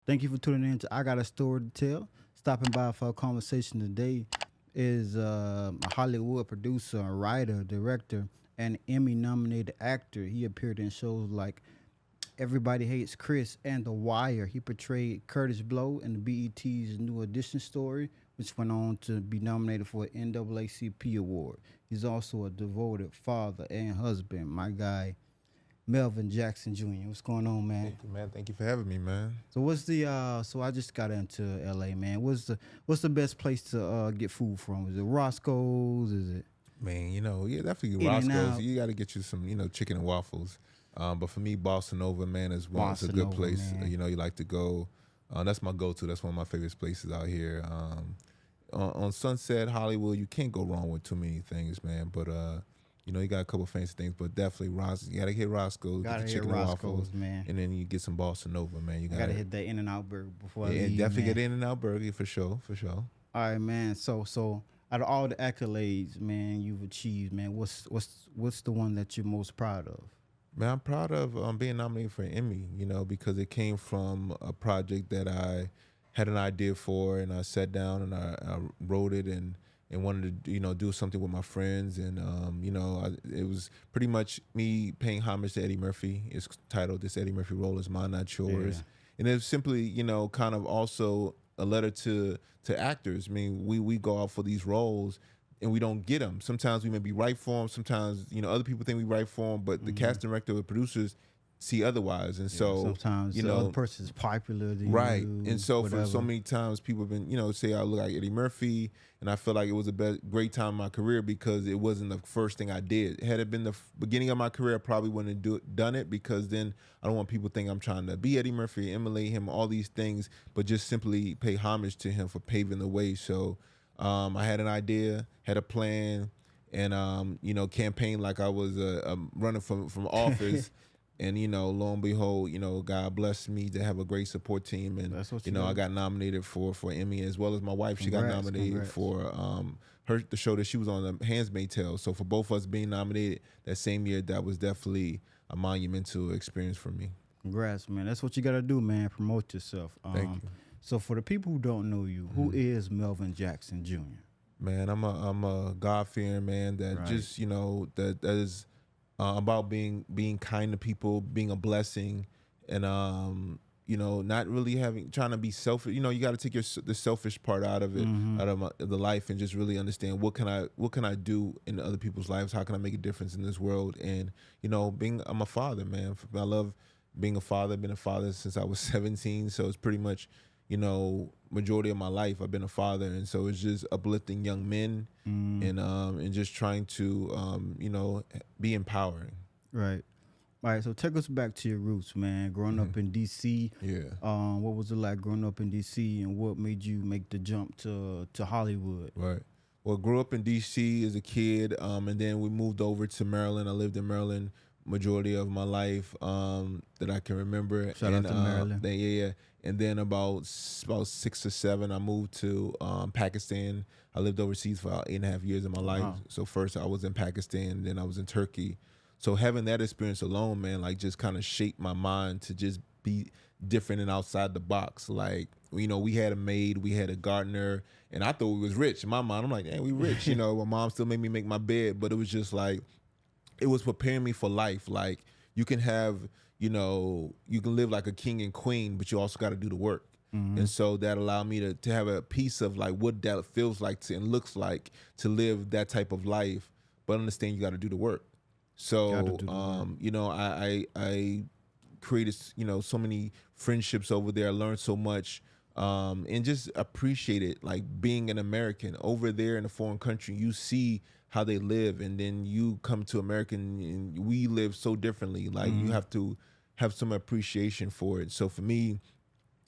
Thank you for tuning in to I Got a Story to Tell. Stopping by for a conversation today is a Hollywood producer, writer, director, and Emmy nominated actor. He appeared in shows like Everybody Hates Chris and The Wire. He portrayed Curtis Blow in the BET's New Edition story, which went on to be nominated for an NAACP award. He's also a devoted father and husband. My guy, Melvin Jackson Jr. What's going on, man? Thank you, man. Thank you for having me, man. So what's the so I just got into LA, man. What's the best place to get food from? Is it Roscoe's? Is it Man, yeah, definitely In and Roscoe's. Out? You got to get you some, chicken and waffles. But for me, Bossa Nova, man, is one. It's a Bossa good Nova, place. man. You like to go. That's my go-to. That's one of my favorite places out here. On Sunset Hollywood, you can't go wrong with too many things, man. But you got a couple fancy things, but definitely You got to hit Roscoe's, get Gotta the hit chicken and waffles, Roscoe's, man. and then you get some Bossa Nova, man. You I got gotta to hit that In and Out burger before I yeah, leave, definitely man. get In-N-Out Burger for sure, for sure. All right, man. So out of all the accolades, man, you've achieved, man, what's the one that you're most proud of? Man, I'm proud of being nominated for an Emmy, because it came from a project that I had an idea for, and I sat down and I wrote it and wanted to, do something with my friends. And, it was pretty much me paying homage to Eddie Murphy. It's titled This Eddie Murphy Role Is Mine, Not Yeah. Yours. And it's simply, kind of also a letter to actors. I mean, we go out for these roles and we don't get them. Sometimes we may be right for them. Sometimes other people think we right for them, but the Hmm. cast director or producers see otherwise. And Yeah. so Sometimes you the other know, person's popular than right. you, And so for so whatever. many times, people have been say I look like Eddie Murphy, and I feel like it was a great time in my career because it wasn't the first thing I did. Had it been the beginning of my career, I probably wouldn't have done it because then I don't want people to think I'm trying to be Eddie Murphy, emulate him, all these things, but just simply pay homage to him for paving the way. So I had an idea, had a plan, and campaigned like I was running from office. And lo and behold, God blessed me to have a great support team, and That's what you I got. got nominated for Emmy as well as my wife. She got Congrats, nominated congrats. for the show that she was on, the Handmaid's Tale. So for both of us being nominated that same year, that was definitely a monumental experience for me. Congrats, man. That's what you gotta do, man. Promote yourself. Thank you. So for the people who don't know you, who is Melvin Jackson Jr.? Man, I'm a God fearing man that Right. just that is about being kind to people, being a blessing, and not really having trying to be selfish. You got to take the selfish part out of it, Mm-hmm. out of the life, and just really understand what can I do in other people's lives? How can I make a difference in this world? And I'm a father, man. I love being a father. I've been a father since I was 17, so it's pretty much majority of my life I've been a father, and so it's just uplifting young men Mm, and just trying to be empowering. right. All right. So take us back to your roots, man. Growing up in DC, Yeah, what was it like growing up in DC, and what made you make the jump to Hollywood? right. Well, grew up in DC as a kid, and then we moved over to Maryland. I lived in Maryland majority of my life that I can remember. Shout out And to Maryland. then, yeah. And then about 6 or 7, I moved to Pakistan. I lived overseas for about 8.5 years of my life. Wow. So first I was in Pakistan, then I was in Turkey. So having that experience alone, man, like just kind of shaped my mind to just be different and outside the box. Like, we had a maid, we had a gardener, and I thought we was rich. In my mind, I'm like, hey, we rich. My mom still made me make my bed, but it was just like, it was preparing me for life. Like, you can have, you can live like a king and queen, but you also got to do the work. Mm-hmm. And so that allowed me to have a piece of like what that feels like and looks like to live that type of life, but understand you got to do the work. Got to So, do the work. I created, so many friendships over there. I learned so much, and just appreciate it. Like being an American over there in a foreign country, you see how they live, and then you come to America and we live so differently. Like you Mm-hmm. have to have some appreciation for it. So for me,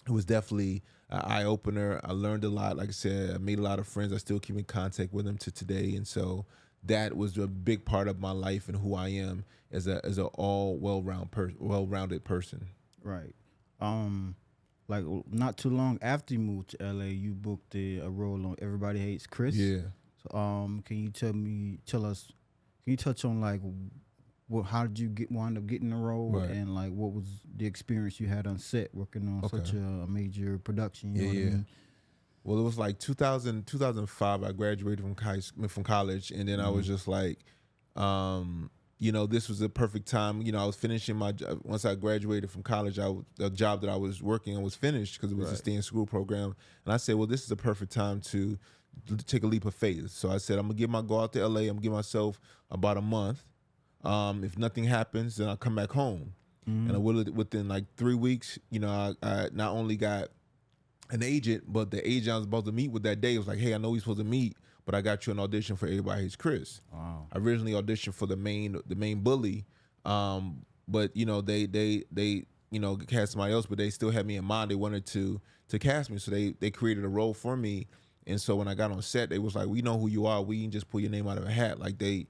it was definitely an eye opener. I learned a lot. Like I said, I made a lot of friends. I still keep in contact with them to today, and so that was a big part of my life and who I am as a all well rounded person. Right. Um, like not too long after you moved to LA, you booked a role on Everybody Hates Chris. Yeah. So, can you tell us? Can you touch on like how did you wind up getting the role, Right. and like what was the experience you had on set working on Okay. such a major production? You Yeah, know what I yeah. mean? Well, it was like 2005. I graduated from college, and then I was just like, this was a perfect time. I was finishing my once I graduated from college. The job that I was working on was finished because it was a Right. stay in school program, and I said, well, this is a perfect time to take a leap of faith. So I said, I'm gonna go out to LA. I'm gonna give myself about a month. If nothing happens, then I'll come back home. And within like 3 weeks, I not only got an agent, but the agent I was supposed to meet with that day was like, hey, I know we're supposed to meet, but I got you an audition for Everybody Hates Chris. Wow. I originally auditioned for the main bully, but they cast somebody else, but they still had me in mind. They wanted to cast me, so they created a role for me. And so when I got on set, they was like, we know who you are. We can just pull your name out of a hat. Like they've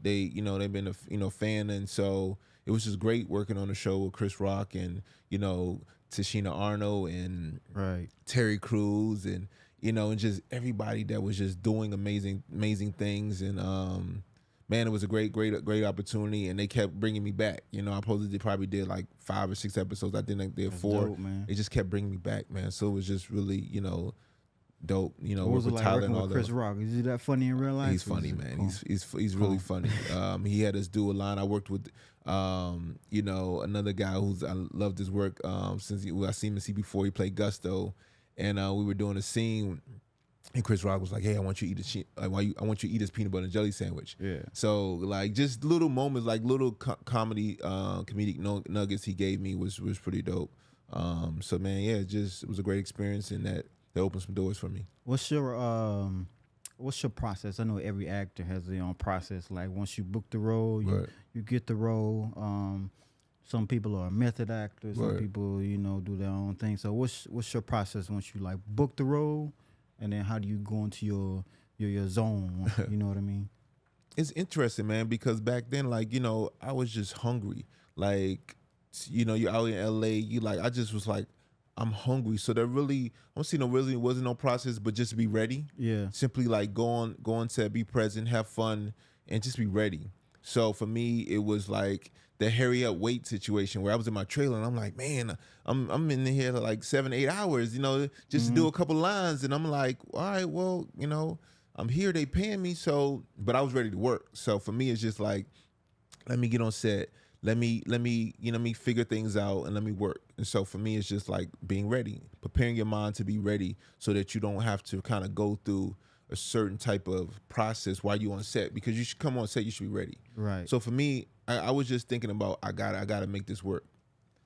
been a fan, and so it was just great working on the show with Chris Rock and Tashina Arnold and Right. Terry Crews and just everybody that was just doing amazing things. And man, it was a great opportunity, and they kept bringing me back. I probably did like 5 or 6 episodes. I did That's 4. dope, man. They just kept bringing me back, man. So it was just really dope. What Work was it with like Tyler working and all with Chris that. Rock? Is he that funny in real life? He's or is funny, it man. calm? He's really funny. He had us do a line. I worked with another guy who's I loved his work since I seen him before. He played Gusto, and we were doing a scene. And Chris Rock was like, "Hey, I want you to eat I want you to eat this peanut butter and jelly sandwich." Yeah. So like just little moments, like little comedic nuggets he gave me was pretty dope. So man, yeah, it was a great experience, and that opened some doors for me. What's your process? I know every actor has their own process. Like once you book the role, Right. you get the role. Some people are method actors. Some Right. people, do their own thing. So what's your process once you like book the role, and then how do you go into your zone? You know what I mean? It's interesting, man, because back then, like, I was just hungry. Like, you're out in LA, I just was like, I'm hungry. So there really, I don't see really wasn't no process, but just be ready. Yeah. Simply like go on set, be present, have fun, and just be ready. So for me, it was like the hurry up wait situation where I was in my trailer and I'm like, man, I'm in here like 7-8 hours, just to do a couple lines, and I'm like, all right, well, I'm here, they paying me, so but I was ready to work. So for me, it's just like, let me get on set. Let me figure things out and let me work. And so for me, it's just like being ready, preparing your mind to be ready so that you don't have to kind of go through a certain type of process while you on set, because you should come on set, you should be ready. Right. So for me, I was just thinking about, I gotta make this work.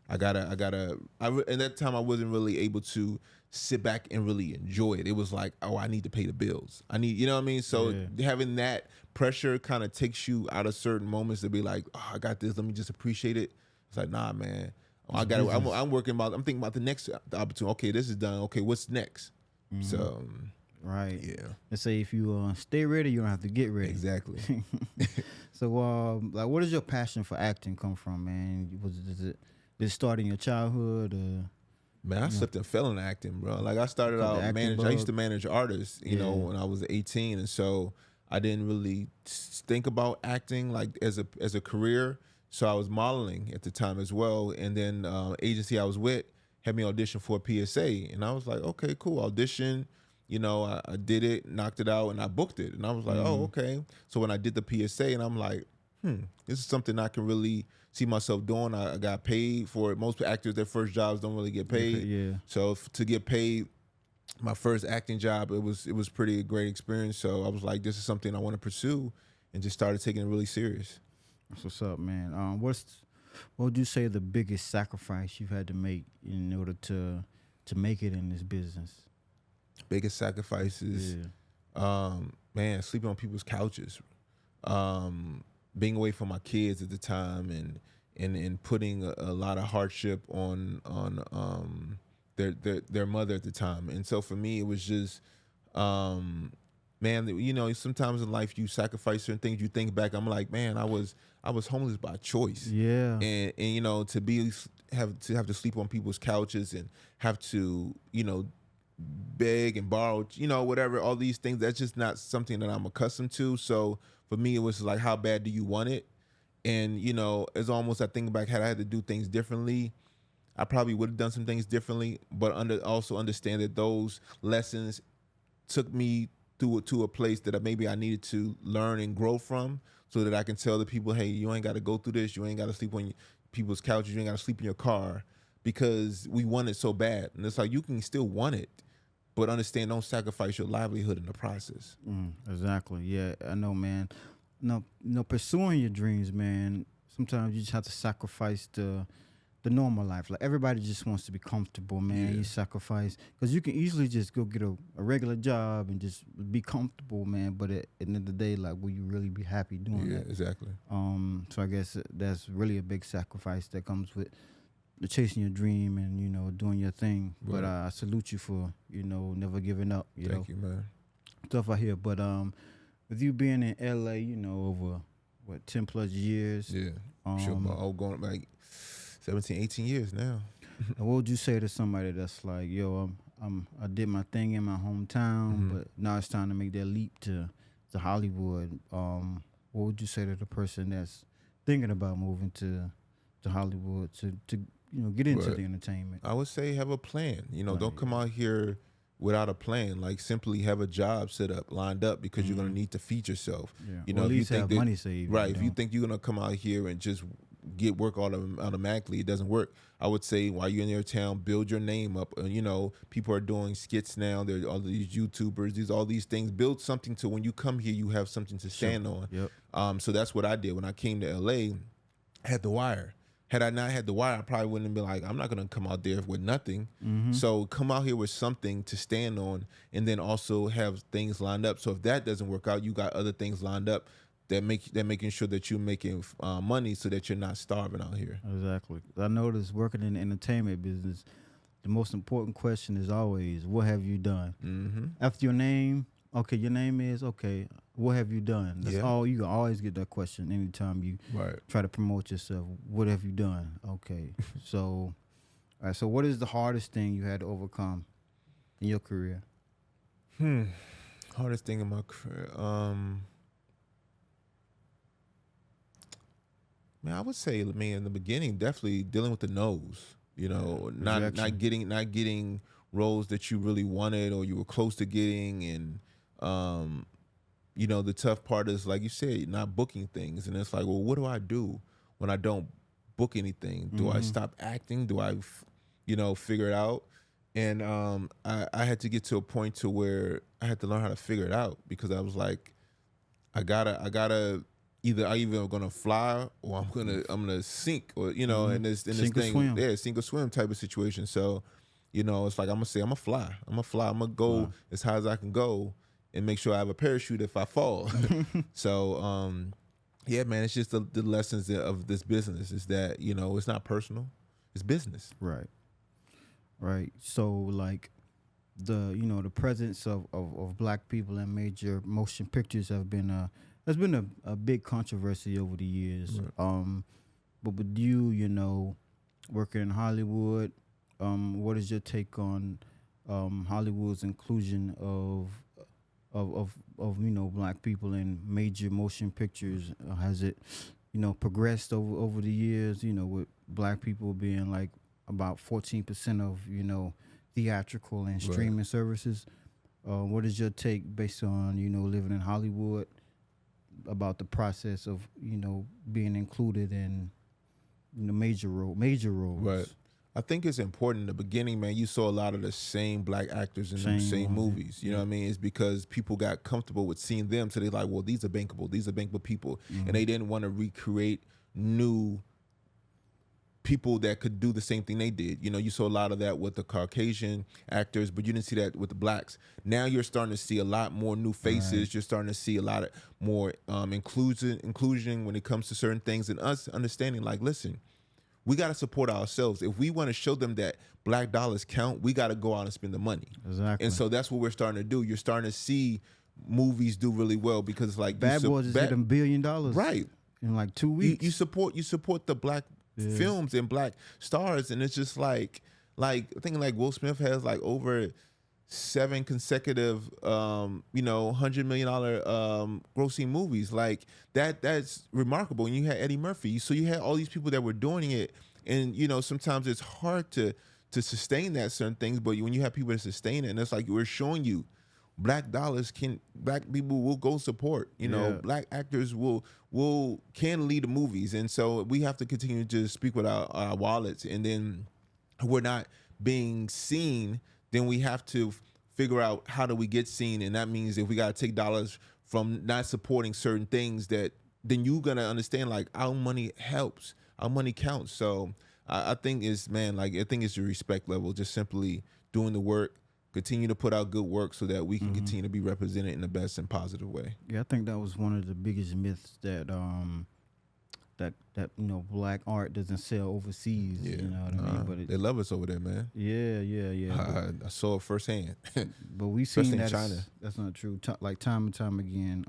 At that time I wasn't really able to sit back and really enjoy it. It was like, oh, I need to pay the bills. I need, you know what I mean? So having that pressure kind of takes you out of certain moments to be like, oh, I got this. Let me just appreciate it. It's like, nah, man. I'm thinking about the next opportunity. Okay, this is done. Okay, what's next? So, Right. yeah. Let's say if you stay ready, you don't have to get ready. Exactly. So, like, where does your passion for acting come from, man? Did it start in your childhood? Man, I slipped and fell in acting, bro. Like I started out managing. I used to manage artists, when I was 18, and so I didn't really think about acting like as a career. So I was modeling at the time as well, and then agency I was with had me audition for a PSA, and I was like, okay, cool, audition. I did it, knocked it out, and I booked it, and I was like, oh, okay. So when I did the PSA, and I'm like, this is something I can really see myself doing. I got paid for it. Most actors, their first jobs don't really get paid. Yeah. So to get paid, my first acting job, it was pretty great experience. So I was like, this is something I want to pursue, and just started taking it really serious. That's what's up, man. What would you say the biggest sacrifice you've had to make in order to make it in this business? Biggest sacrifices, man, sleeping on people's couches, being away from my kids at the time, and putting a lot of hardship on their mother at the time. And so for me, it was just, man, sometimes in life you sacrifice certain things. You think back, I'm like, man, I was homeless by choice. Yeah. And have to sleep on people's couches and have to, beg and borrow, whatever, all these things. That's just not something that I'm accustomed to. So for me, it was like, how bad do you want it? And it's almost, I think back, had I had to do things differently, I probably would have done some things differently. But also understand that those lessons took me to a place that maybe I needed to learn and grow from, so that I can tell the people, hey, you ain't got to go through this. You ain't got to sleep on people's couches. You ain't got to sleep in your car, because we want it so bad. And it's like, you can still want it, but understand, don't sacrifice your livelihood in the process. Exactly. Yeah, I know, man. No, pursuing your dreams, man. Sometimes you just have to sacrifice the normal life. Like, everybody just wants to be comfortable, man. Yeah. You sacrifice, because you can easily just go get a regular job and just be comfortable, man. But at the end of the day, like, will you really be happy doing that? Exactly. So I guess that's really a big sacrifice that comes with chasing your dream and doing your thing. Right. But I salute you for never giving up. Thank you, man. Stuff out here. But with you being in LA, over what 10+ years. Yeah. Sure, going back 17, 18 years now. What would you say to somebody that's like, yo, I did my thing in my hometown, but now it's time to make that leap to Hollywood? What would you say to the person that's thinking about moving to Hollywood to get into the entertainment? I would say have a plan. Don't come out here without a plan. Like, simply have a job set up, lined up, because you're going to need to feed yourself. Yeah. Or at least have money saved. Right. If you think you're going to come out here and just get work automatically, it doesn't work. I would say, while you're in your town, build your name up. People are doing skits now. There are all these YouTubers, all these things. Build something to, when you come here, you have something to stand on. Yep. So that's what I did when I came to LA. I had The Wire. Had I not had The Wire, I probably wouldn't have been like, I'm not going to come out there with nothing. So come out here with something to stand on, and then also have things lined up. So if that doesn't work out, you got other things lined up that making sure that you're making money, so that you're not starving out here. Exactly. I noticed, working in the entertainment business, the most important question is always, what have you done? After your name, okay, your name is, okay, what have you done? That's all. You can always get that question anytime you try to promote yourself. What have you done? Okay. So, all right, so what is the hardest thing you had to overcome in your career? Hardest thing in my career? Man, I would say, in the beginning, definitely dealing with the no's. Not getting roles that you really wanted or you were close to getting, and the tough part is, like you said, not booking things. And it's like, well, what do I do when I don't book anything? Do I stop acting? Do I figure it out? And I had to get to a point to where I had to learn how to figure it out, because I was like, I gotta either gonna fly, or I'm gonna sink, or in this Sink or thing, swim. sink or swim type of situation. So it's like, I'm gonna say, I'm gonna fly, I'm gonna go as high as I can go, and make sure I have a parachute if I fall. So yeah, man, it's just the lessons of this business is that it's not personal, it's business. Right. So, like, the presence of black people in major motion pictures has been a big controversy over the years. But with you, working in Hollywood, what is your take on Hollywood's inclusion of black people in major motion pictures? Has it progressed over the years? With black people being like about 14% of theatrical and streaming services. What is your take, based on living in Hollywood, about the process of being included in major roles? Right. I think it's important. In the beginning, man, you saw a lot of the same black actors in the same movies. You know what I mean? It's because people got comfortable with seeing them, so they're like, well, these are bankable people. And they didn't want to recreate new people that could do the same thing they did. You saw a lot of that with the Caucasian actors, but you didn't see that with the blacks. Now you're starting to see a lot more new faces. You're starting to see a lot of more inclusion when it comes to certain things, and us understanding, like, listen, we got to support ourselves. If we want to show them that black dollars count, we got to go out and spend the money. Exactly. And so that's what we're starting to do. You're starting to see movies do really well, because, like, Bad Boys is hit $1 billion right in like 2 weeks. You support the black films and black stars, and it's just like thinking, like, Will Smith has like over 7 consecutive, $100 million grossing movies. Like that's remarkable. And you had Eddie Murphy, so you had all these people that were doing it, and sometimes it's hard to sustain that certain things. But when you have people that sustain it, and it's like we're showing you, black people will go support. Black actors can lead the movies, and so we have to continue to speak with our wallets, and then we're not being seen, then we have to figure out how do we get seen. And that means if we got to take dollars from not supporting certain things, that then you're going to understand like our money helps, our money counts. So I think I think it's your respect level, just simply doing the work, continue to put out good work so that we can continue to be represented in the best and positive way. Yeah, I think that was one of the biggest myths that black art doesn't sell overseas. Yeah. You know what I mean? But they love us over there, man. Yeah. I saw it firsthand. But we seen that China. That's not true. Like time and time again.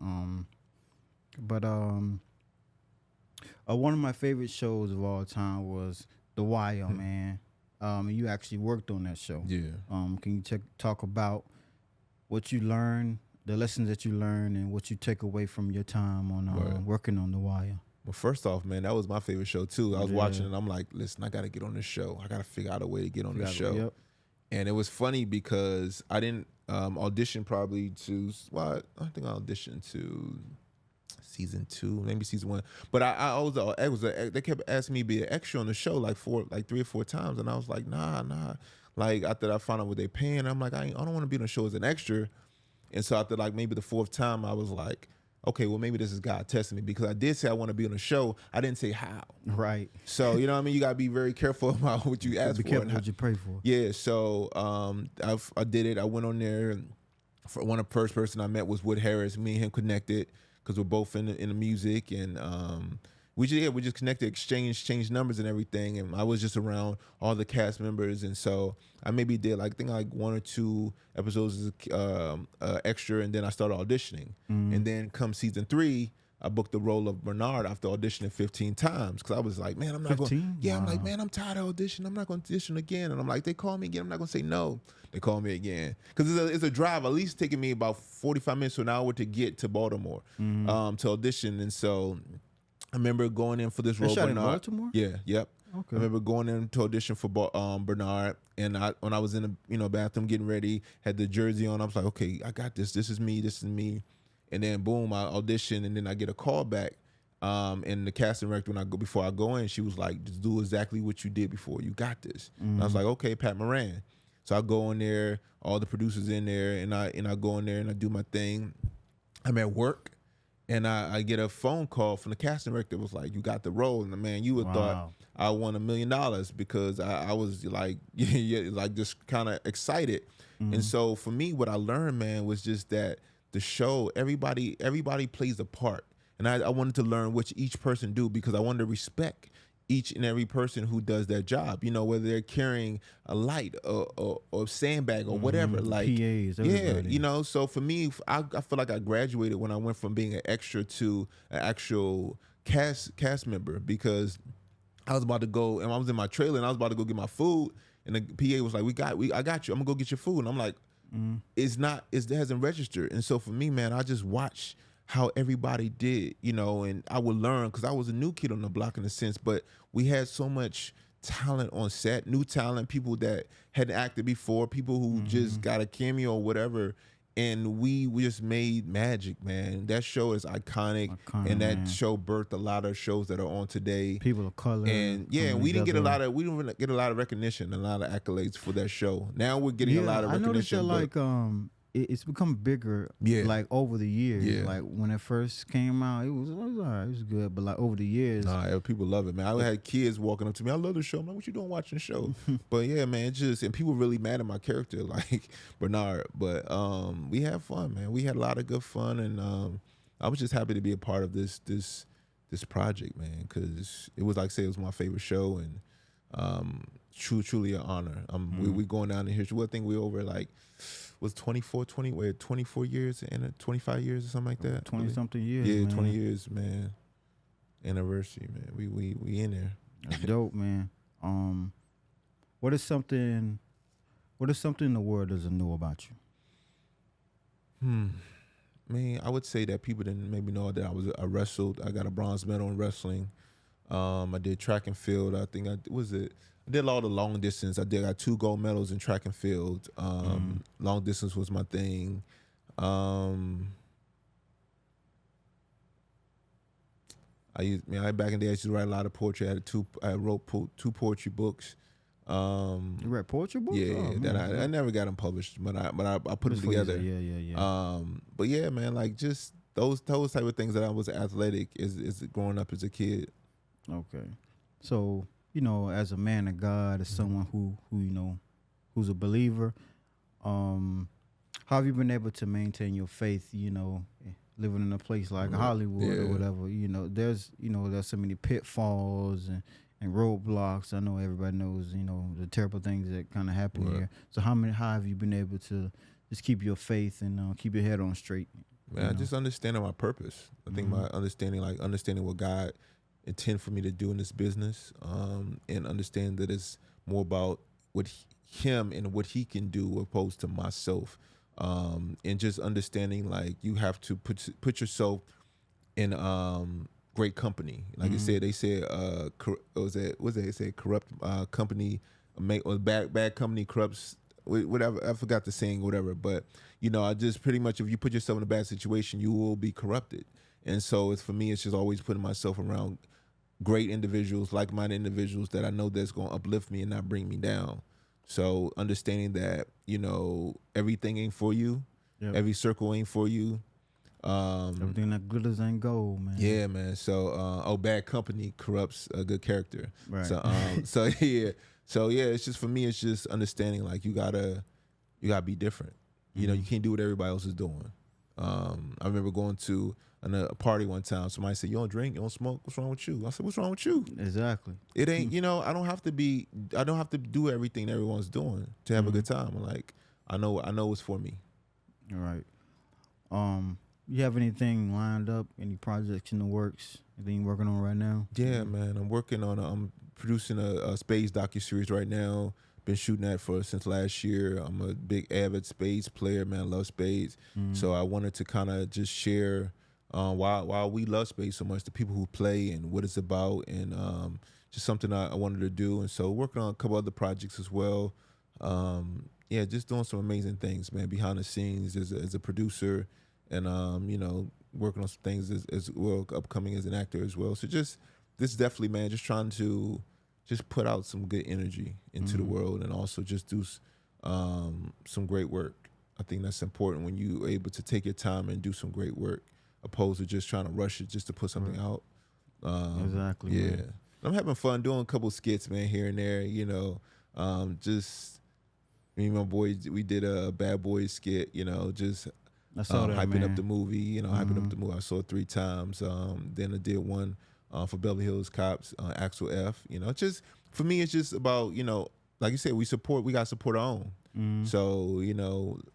One of my favorite shows of all time was The Wire, man. You actually worked on that show. Yeah. Can you talk about what you learned, the lessons that you learned, and what you take away from your time on working on The Wire? Well, first off, man, that was my favorite show too. I was watching and I'm like, listen, I got to get on this show. I got to figure out a way to get on this show. Yep. And it was funny because I didn't audition probably to, I think I auditioned to season 2, maybe season 1. But they kept asking me to be an extra on the show like 3 or 4 times. And I was like, nah. Like after I found out what they paying, I'm like, I don't want to be on the show as an extra. And so after like maybe the 4th time, I was like, okay, well, maybe this is God testing me, because I did say I want to be on the show. I didn't say how. Right. So, you know what I mean? You got to be very careful about what you ask for. Be careful what you pray for. Yeah, so I did it. I went on there. And for the first person I met was Wood Harris. Me and him connected because we're both in the music. And we just connected, exchanged numbers and everything. And I was just around all the cast members. And so I maybe did like 1 or 2 episodes as extra, and then I started auditioning. And then come season 3, I booked the role of Bernard after auditioning 15 times, because I was like, man, I'm not going. Yeah, wow. I'm like, man, I'm tired of auditioning. I'm not going to audition again. And I'm like, they call me again. I'm not going to say no. They call me again, because it's a drive, at least taking me about 45 minutes to an hour to get to Baltimore to audition. And so I remember going in for this role. Shot in Baltimore? Yeah, yep. Okay. I remember going in to audition for Bernard, and when I was in the bathroom getting ready, had the jersey on. I was like, okay, I got this. This is me. And then boom, I audition, and then I get a call back. And the casting director, before I go in, she was like, just do exactly what you did before. You got this. And I was like, okay, Pat Moran. So I go in there, all the producers in there, and I go in there and I do my thing. I'm at work. And I get a phone call from the casting director. It was like, you got the role. And man, you would thought I won $1 million, because I was like, like just kind of excited. And so for me, what I learned, man, was just that the show, everybody plays a part. And I wanted to learn what each person do, because I wanted to respect each and every person who does their job, whether they're carrying a light or sandbag or whatever, like PAs, everybody. yeah, so for me, I feel like I graduated when I went from being an extra to an actual cast member, because I was about to go, and I was in my trailer, and I was about to go get my food, and the PA was like, I got you, I'm gonna go get your food. And I'm like, it hasn't registered. And so for me, man, I just watched how everybody did, and I would learn, because I was a new kid on the block in a sense, but we had so much talent on set, new talent, people that hadn't acted before, people who just got a cameo or whatever, and we just made magic, man. That show is iconic, and that show birthed a lot of shows that are on today. People of color, and we didn't get a lot of recognition, a lot of accolades for that show. Now we're getting a lot of recognition. I noticed that it's become bigger, like over the years. Yeah. Like when it first came out, it was all right, it was good, but like over the years, people love it, man. I had kids walking up to me, I love the show. I'm like, what you doing watching the show? But yeah, man, and people really mad at my character, like Bernard. But we had fun, man. We had a lot of good fun, and I was just happy to be a part of this project, man, because it was like say it was my favorite show, and truly an honor. We going down in history. I think we over like was 24 years and 25 years or something like that. 20 something years. Yeah, man. 20 years, man. Anniversary, man. We in there. That's dope, man. What is something What is something the world doesn't know about you? I mean, I would say that people didn't maybe know that I wrestled. I got a bronze medal in wrestling. I did track and field. I think I was it. I did all the long distance. got 2 gold medals in track and field. Long distance was my thing. Back in the day I used to write a lot of poetry. I wrote 2 poetry books. You read poetry books? Yeah, Oh, that man. I never got them published, but I put them together. Yeah. But yeah, man, like just those type of things that I was athletic is growing up as a kid. Okay. So, as a man of God, as someone who who's a believer, how have you been able to maintain your faith, living in a place like Hollywood or whatever? There's so many pitfalls and roadblocks. I know everybody knows, the terrible things that kind of happen here. So how have you been able to just keep your faith and keep your head on straight? Man, just understanding my purpose. I think my understanding what God intend for me to do in this business, and understand that it's more about what him and what he can do opposed to myself, and just understanding like you have to put yourself in great company. Like they said they say corrupt company or bad company corrupts whatever. I forgot the saying, whatever, but I just pretty much, if you put yourself in a bad situation, you will be corrupted. And so for me, it's just always putting myself around great individuals, like-minded individuals that I know that's going to uplift me and not bring me down. So understanding that, everything ain't for you. Yep. Every circle ain't for you. Everything that glitters ain't gold, man. Yeah, man. So, bad company corrupts a good character. Right. So yeah. So yeah, it's just, for me, it's just understanding like you gotta be different. You can't do what everybody else is doing. I remember going to a party one time. Somebody said, "You don't drink, you don't smoke. What's wrong with you?" I said, "What's wrong with you?" Exactly. It ain't. I don't have to do everything everyone's doing to have a good time. Like I know it's for me. All right. You have anything lined up? Any projects in the works? Anything you working on right now? Yeah, man. I'm producing a space docuseries right now. Been shooting that since last year. I'm a big avid spades player, man. I love spades. So I wanted to kind of just share why we love spades so much, the people who play and what it's about, and just something I wanted to do. And so working on a couple other projects as well. Just doing some amazing things, man, behind the scenes as a producer, and working on some things as well, upcoming as an actor as well. So this definitely, man, just trying to just put out some good energy into the world, and also just do some great work. I think that's important when you're able to take your time and do some great work, opposed to just trying to rush it just to put something out. Exactly. Yeah. Man. I'm having fun doing a couple skits, man, here and there. Just me and my boys, we did a Bad Boys skit. Just I saw that, hyping man. up the movie. Hyping up the movie. I saw it 3 times. Then I did one for Beverly Hills Cops, Axel F. Just for me, it's just about like you said, we got to support our own. So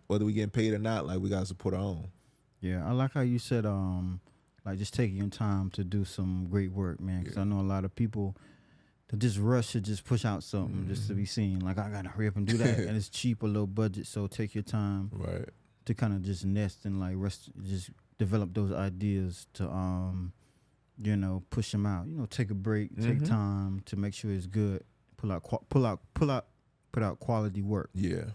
whether we getting paid or not, like we got to support our own. Yeah, I like how you said like just taking your time to do some great work, man. Because I know a lot of people that just rush to just push out something just to be seen. Like, I gotta hurry up and do that, and it's cheap, a low budget. So take your time, right, to kind of just nest and like rest, just develop those ideas to push them out. Take a break, take time to make sure it's good. Put out quality work. Yeah.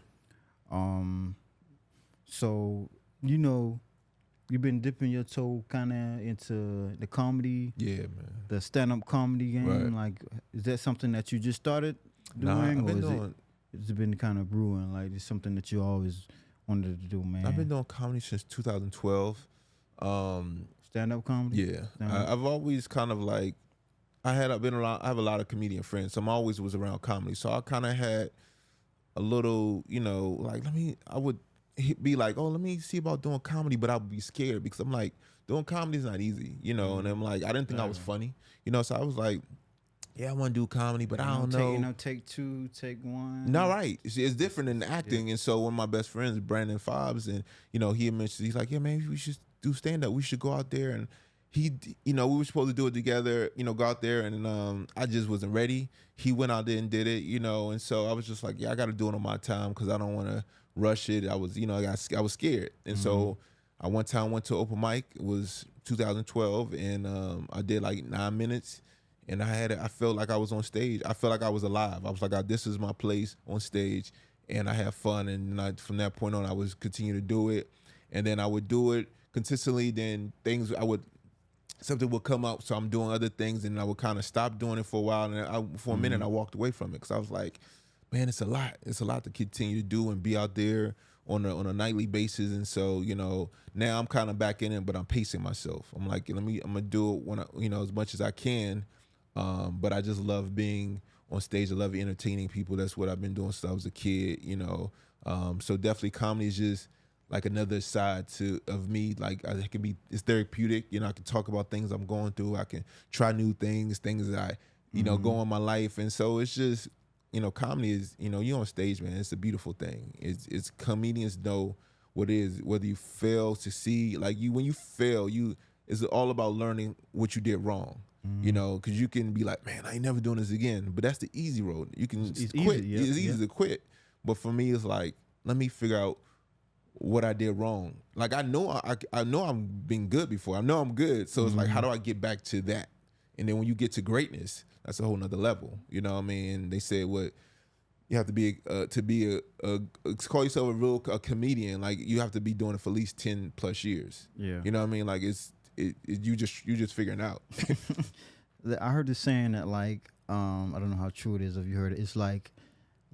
So you've been dipping your toe kind of into the comedy. Yeah, man. The stand-up comedy game. Right. Like, is that something that you just started doing? Nah, I've or been doing. It's been kind of brewing? Like, it's something that you always wanted to do, man. I've been doing comedy since 2012. Stand-up comedy? Yeah. I've always kind of like, I have a lot of comedian friends. So I'm always was around comedy. So I kind of had a little, like, I would be like, oh, let me see about doing comedy, but I would be scared because I'm like, doing comedy is not easy, and I'm like, I didn't think I was funny, so I was like, yeah, I want to do comedy, but I don't know. Take 2, take 1. No, right. It's different than acting. Yeah. And so one of my best friends, Brandon Fobbs, and he mentioned, he's like, yeah, man, we should do stand up. We should go out there you know, we were supposed to do it together, you know, go out there, and I just wasn't ready. He went out there and did it, you know, and so I was just like, yeah, I got to do it on my time because I don't want to rush it. I was, you know, I was scared, and so I one time went to open mic. It was 2012, and I did like 9 minutes, and I felt like I was on stage. I felt like I was alive. I was like, this is my place on stage, and I had fun, and from that point on, I was continue to do it, and then I would do it consistently. Then something would come up, so I'm doing other things, and I would kind of stop doing it for a while, and for a minute I walked away from it because I was like, man, it's a lot to continue to do and be out there on a nightly basis. And so, you know, now I'm kind of back in it, but I'm pacing myself. I'm like, I'm gonna do it when you know, as much as I can, but I just love being on stage. I love entertaining people. That's what I've been doing since I was a kid, you know. So definitely comedy is just like another side of me. Like it's therapeutic. You know, I can talk about things I'm going through. I can try new things that I, you know, go in my life. And so it's just, you know, comedy is, you know, you on stage, man. It's a beautiful thing. It's comedians know what it is, whether you fail, succeed. Like when you fail, it's all about learning what you did wrong. You know, because you can be like, man, I ain't never doing this again. But that's the easy road. You can It's quit. easy, yeah, It's easy to quit. But for me, it's like, let me figure out what I did wrong. Like I know I'm being good before. I know I'm good. So it's like, how do I get back to that? And then when you get to greatness, that's a whole nother level. You know what I mean? They said you have to be call yourself a comedian. Like you have to be doing it for at least 10 plus years. Yeah. You know what I mean? Like you just figuring out. I heard this saying that like I don't know how true it is if you heard it. It's like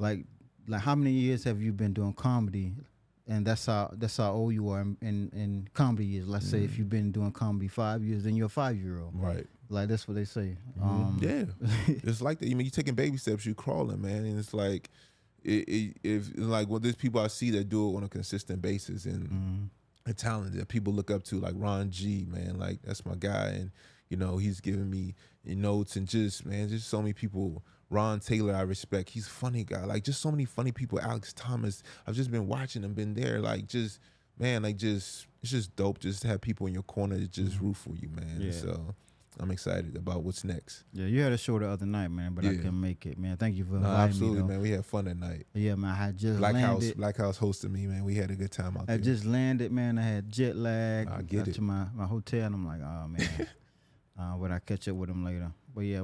how many years have you been doing comedy? And that's how old you are in comedy years. Let's say if you've been doing comedy 5 years, then you're a 5-year-old. Right. Like that's what they say. Yeah, it's like that. I mean, you're taking baby steps, you're crawling, man, and it's like, there's people I see that do it on a consistent basis, and a talent that people look up to, like Ron G, man, like that's my guy, and you know he's giving me notes, and just so many people. Ron Taylor, I respect. He's a funny guy. Like just so many funny people. Alex Thomas, I've just been watching them, been there. Like just, man, like just it's just dope just to have people in your corner that just root for you, man. Yeah. So I'm excited about what's next. Yeah, you had a show the other night, man, but I couldn't make it, man. Thank you for inviting absolutely, me, man. We had fun that night. Yeah, man. I had just Black landed. House hosted me, man. We had a good time out there. I just landed, man. I had jet lag. I get got it. to my hotel, and I'm like, oh man. But I catch up with him later. But yeah,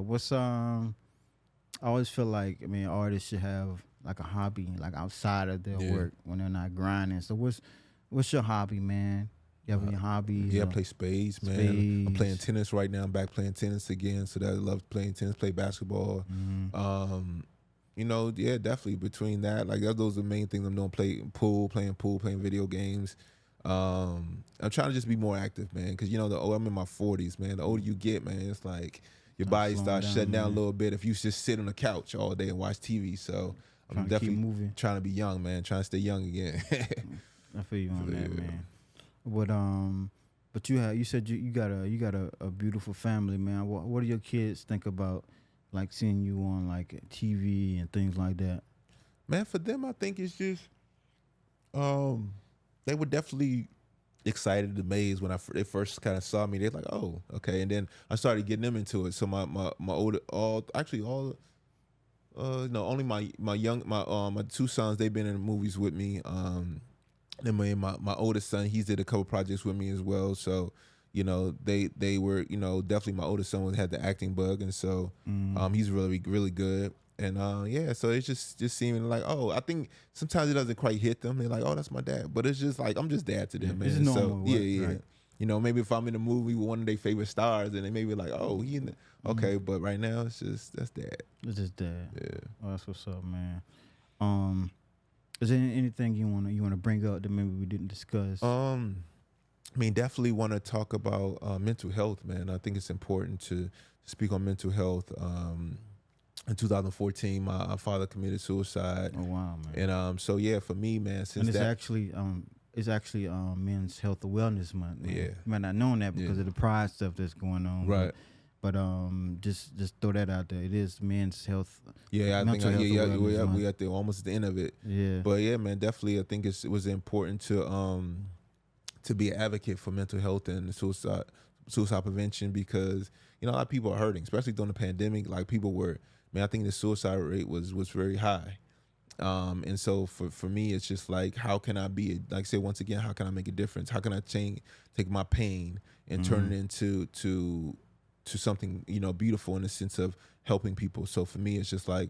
I always feel like, I mean, artists should have like a hobby, like outside of their work when they're not grinding. So what's your hobby, man? You have any hobbies? Yeah, I play spades, man. I'm playing tennis right now. I'm back playing tennis again. So I love playing tennis, play basketball. You know, yeah, definitely between that, like those are the main things I'm doing. Playing pool, playing video games. I'm trying to just be more active, man, because you know I'm in my 40s, man. The older you get, man, it's like your body starts shutting down a little bit if you just sit on the couch all day and watch TV. So I'm definitely trying to be young, man, trying to stay young again. I feel you on that, man. But you said you got a beautiful family, man. What do your kids think about like seeing you on like TV and things like that? Man, for them, I think it's just they were definitely excited, amazed when they first kind of saw me. They're like, "Oh, okay." And then I started getting them into it. So my older, only my two sons, they've been in movies with me. Then my oldest son, he's did a couple projects with me as well. So, you know, they were, you know, definitely my oldest son had the acting bug, and so he's really, really good. And so it's just seeming like, oh, I think sometimes it doesn't quite hit them. They're like, oh, that's my dad. But it's just like, I'm just dad to them, man. It's normal, so right. You know, maybe if I'm in a movie with one of their favorite stars, and they may be like, oh, okay. But right now, it's just that's dad. It's just dad. Yeah. Oh, that's what's up, man. Is there anything you wanna bring up that maybe we didn't discuss? I mean, definitely want to talk about mental health, man. I think it's important to speak on mental health. In 2014, my father committed suicide. Oh wow, man! And so yeah, for me, man, since and it's actually Men's Health and Wellness Month. Man. Yeah, you might not known that because of the pride stuff that's going on. Right. But just throw that out there. It is Men's Health. Yeah, I think we at the almost at the end of it. Yeah. But yeah, man, definitely, I think it was important to be an advocate for mental health and suicide suicide prevention because a lot of people are hurting, especially during the pandemic. Like people were, man, I think the suicide rate was very high. And so for me, it's just like, how can I like I said, once again, how can I make a difference? How can I take my pain and turn it into to something, beautiful in the sense of helping people. So for me, it's just like,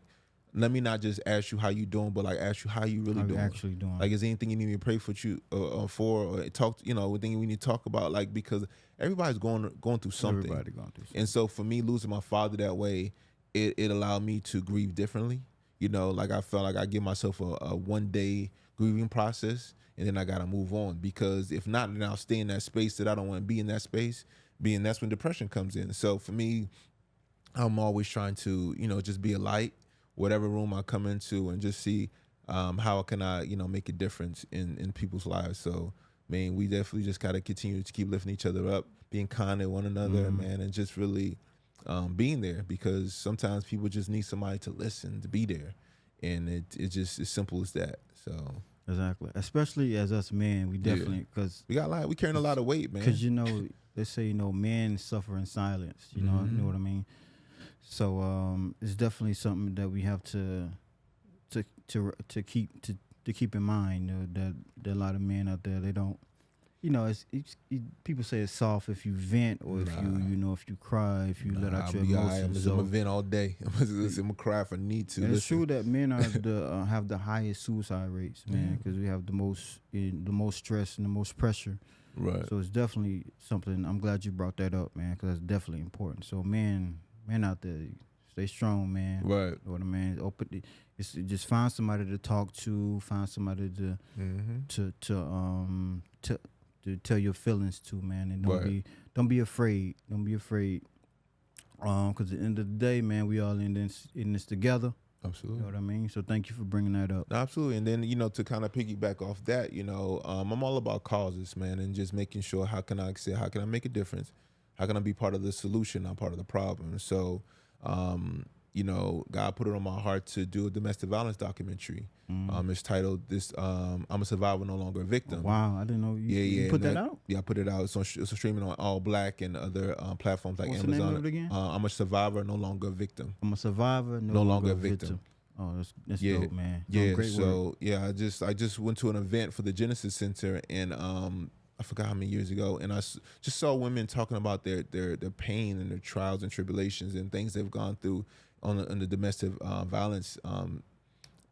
let me not just ask you how you doing, but like ask you how you really doing. Actually doing. Like, is there anything you need me to pray for you for, or talk? Anything we need to talk about? Like, because everybody's going through something. Everybody going through something. And so for me, losing my father that way, it allowed me to grieve differently. Like I felt like I give myself a 1 day grieving process, and then I gotta move on, because if not, then I'll stay in that space that I don't want to be in that space. That's when depression comes in. So for me, I'm always trying to, just be a light, whatever room I come into, and just see how can I, make a difference in people's lives. So, man, we definitely just gotta continue to keep lifting each other up, being kind to one another, man, and just really being there, because sometimes people just need somebody to listen, to be there, and it's just as simple as that. So exactly, especially as us men, we definitely, because we carrying a lot of weight, man. Because they say men suffer in silence. You know what I mean. So it's definitely something that we have to keep in mind. That a lot of men out there, they don't. People say it's soft if you vent, or if if you cry, if you let out your emotions. I'm gonna vent all day. I'm gonna cry if I need to. It's true that men are have the highest suicide rates, man, because we have the most stress and the most pressure. Right. So it's definitely something. I'm glad you brought that up, man, because that's definitely important. So men out there, stay strong, man. Right. You know what I mean? Just find somebody to talk to. Find somebody to tell your feelings to, man, and don't be afraid. Don't be afraid. Because at the end of the day, man, we all in this together. Absolutely. You know what I mean? So thank you for bringing that up. Absolutely. And then, to kind of piggyback off that, I'm all about causes, man, and just making sure how can I make a difference? How can I be part of the solution, not part of the problem? So, God put it on my heart to do a domestic violence documentary. It's titled I'm a Survivor, No Longer a Victim. Wow, I didn't know you put that out? Yeah, I put it out. It's streaming on All Black and other platforms like What's Amazon. The name of it again? I'm a Survivor, No Longer a Victim. I'm a survivor, no longer a victim. Oh, that's dope, man. Yeah, great so work. I just went to an event for the Genesis Center, and I forgot how many years ago, and I just saw women talking about their pain and their trials and tribulations and things they've gone through on the domestic violence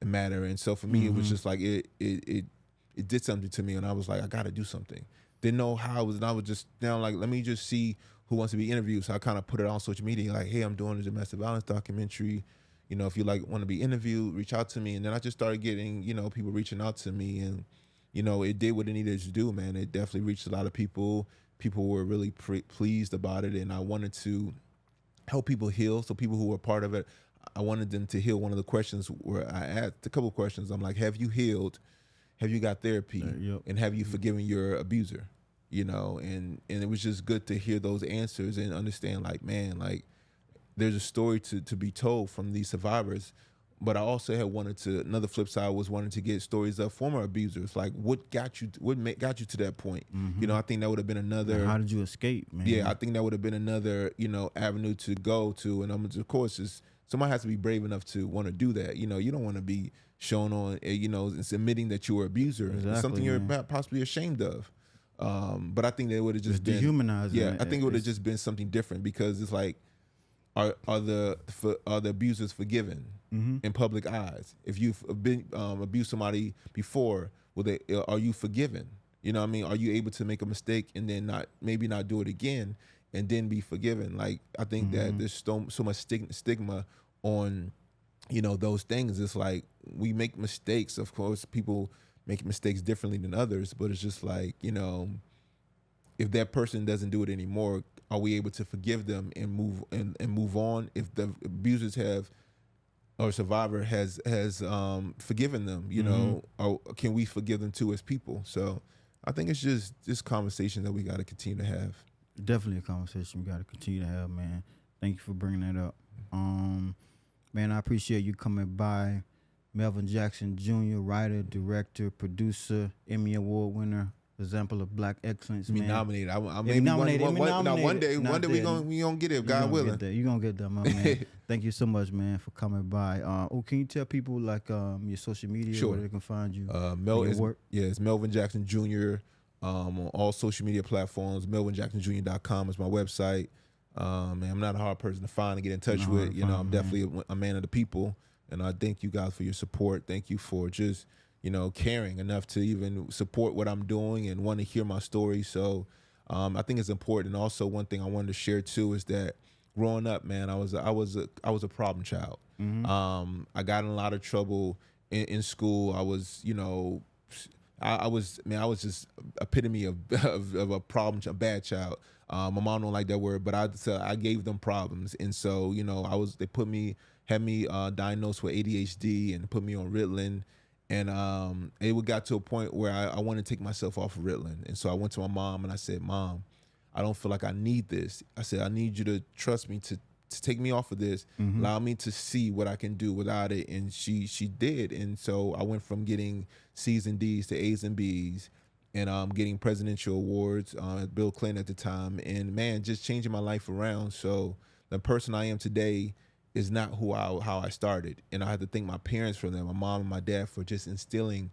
matter. And so for me, it was just like it did something to me, and I was like, I got to do something. Didn't know how it was, and I was just down like, let me just see who wants to be interviewed. So I kind of put it on social media, like, hey, I'm doing a domestic violence documentary. If you want to be interviewed, reach out to me. And then I just started getting, people reaching out to me, and it did what it needed to do, man. It definitely reached a lot of people. People were really pleased about it, and I wanted to help people heal. So people who were part of it, I wanted them to heal. One of the questions where I asked a couple of questions, I'm like, have you healed? Have you got therapy? And have you forgiven your abuser? And it was just good to hear those answers and understand, like, man, like, there's a story to be told from these survivors. But I also had another flip side was wanting to get stories of former abusers. Like, what got you to that point? I think that would have been another. How did you escape, man? Yeah, I think that would have been another, avenue to go to. And of course, somebody has to be brave enough to want to do that. You don't want to be shown on, it's admitting that you were an abuser. Exactly, it's something you're man. Possibly ashamed of. But I think that would have just been dehumanizing. Yeah, I think it would have just been something different, because it's like, are the abusers forgiven in public eyes? If you've been abused somebody before, are you forgiven? You know what I mean? Are you able to make a mistake and then maybe not do it again and then be forgiven? Like, I think that there's so much stigma on those things. It's like, we make mistakes. Of course, people make mistakes differently than others, but it's just like, if that person doesn't do it anymore, are we able to forgive them and move on? If the abusers or survivor has forgiven them, or can we forgive them too as people? So I think it's just this conversation that we got to continue to have. Definitely a conversation we got to continue to have, man. Thank you for bringing that up. Man, I appreciate you coming by. Melvin Jackson Jr., writer, director, producer, Emmy Award winner, example of black excellence, Be man. nominated. I Yeah, maybe nominated, one, Emmy nominated. one day Not we dead. gonna get it, if You God gonna willing. get there. You gonna get there, my man. Thank you so much, man, for coming by. Can you tell people like your social media Sure. where they can find you? It's, work? Yeah, it's Melvin Jackson Jr. On all social media platforms. melvinjacksonjr.com is my website. And I'm not a hard person to find and get in touch with. You know, I'm definitely a man of the people, and I thank you guys for your support. Thank you for just caring enough to even support what I'm doing and want to hear my story. So I think it's important. And also, one thing I wanted to share too is that growing up, man, I was a problem child. I got in a lot of trouble in school. I was, I was just epitome of a problem, a bad child. My mom don't like that word, but I gave them problems, and so they had me diagnosed with ADHD and put me on Ritalin, and it got to a point where I wanted to take myself off of Ritalin, and so I went to my mom and I said, Mom, I don't feel like I need this. I said, I need you to trust me to take me off of this, allow me to see what I can do without it. And she did. And so I went from getting C's and D's to A's and B's, and getting presidential awards at Bill Clinton at the time. And man, just changing my life around. So the person I am today is not how I started. And I had to thank my parents for that, my mom and my dad, for just instilling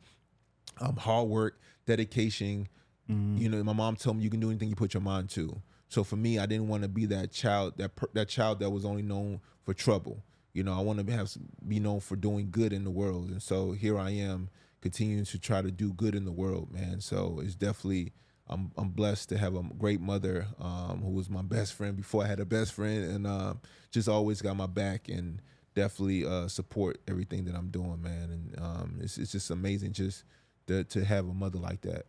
hard work, dedication. My mom told me you can do anything you put your mind to. So for me, I didn't want to be that child, that child that was only known for trouble. I want to be known for doing good in the world. And so here I am, continuing to try to do good in the world, man. So it's definitely, I'm blessed to have a great mother who was my best friend before I had a best friend, and just always got my back and definitely support everything that I'm doing, man. And it's just amazing just to have a mother like that.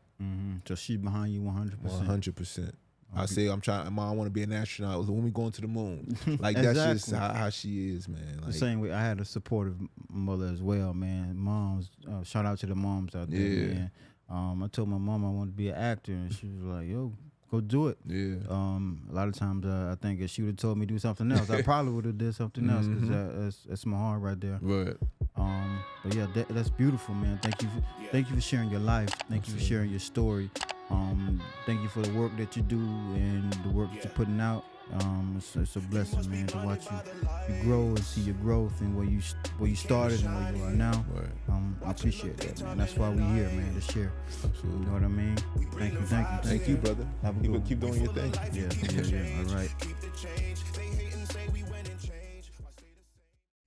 So she's behind you 100%. 100%. I say Mom, I want to be an astronaut when we going to the moon. Like that's just how she is, man. Like, the same way I had a supportive mother as well, man. Moms, shout out to the moms out there, man. I told my mom I wanted to be an actor, and she was like, "Yo, go do it." Yeah. A lot of times I think if she would have told me to do something else, I probably would have did something else, because that's my heart right there. Right. But yeah, that's beautiful, man. Thank you for sharing your life. Thank you for sharing your story. Thank you for the work that you do and the work that you're putting out. It's a blessing, man, to watch you grow and see your growth and where you started and where you are now. Right. I appreciate that, man. That's why we here, man, to share. Absolutely. You know what I mean? Thank you, Thank you, brother. Have a good one. Keep doing your thing. Yeah. All right.